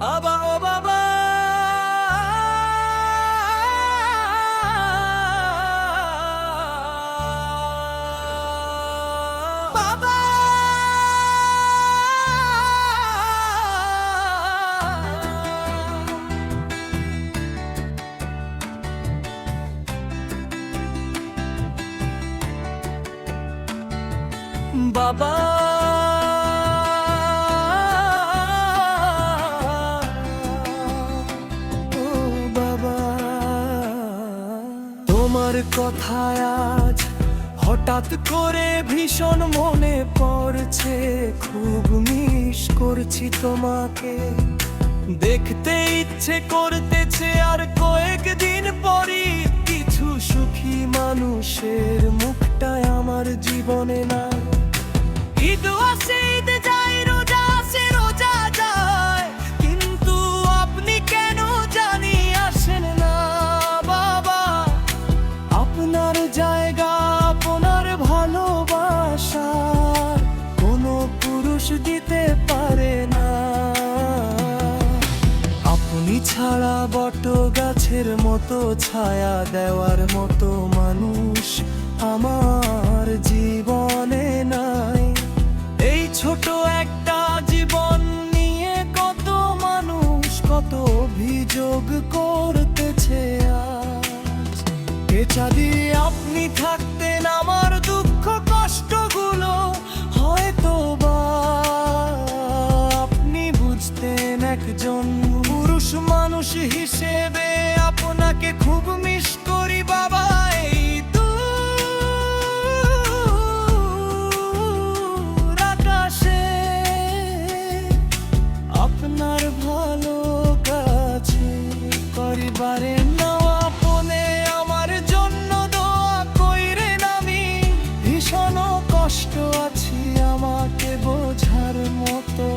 আবা ও বাবা, বাবা বাবা ও বাবা, তোমার কথায় আজ হঠাৎ করে ভীষণ মনে পড়ছে, খুব মিস করছি তোমাকে, দেখতে ইচ্ছে করতেছে আর কয়েকদিন পরই কিছু সুখী মানুষের মুখটাই আমার জীবনে না। ঈদ আসে ঈদ যায়, রোজা আসে রোজা যায়, কিন্তু আপনি কেন জানি আসেন না বাবা। আপনার জায়গা আপনার ভালোবাসা কোনো পুরুষ দিতে পারে না। আপনি ছাড়া বট গাছের মতো ছায়া দেওয়ার মতো মানুষ আমার জীবনে নাই। এই ছোট একটা জীবন নিয়ে কত মানুষ কত অভিযোগ করতেছে আজ। যদি আপনি থাকতেন আমার দুঃখ কষ্টগুলো হয়তো বা আপনি বুঝতেন। একজন পুরুষ মানুষ হিসেবে আপনাকে খুব মিস করি বাবা। এই দূর আকাশে আপনার ভালো কাছে পরিবারে নাও আপনে আমার জন্য দোয়া কইরেন। আমি ভীষণ কষ্ট আছি আমাকে বোঝার মতো,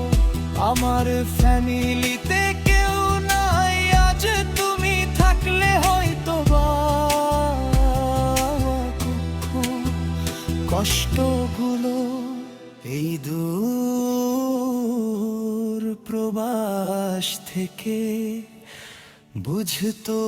আমার ফ্যামিলিতে কেউ নাই আজ, তুমি থাকলে হয়তো বা কষ্টগুলো এই দূর প্রবাস থেকে বুঝতো।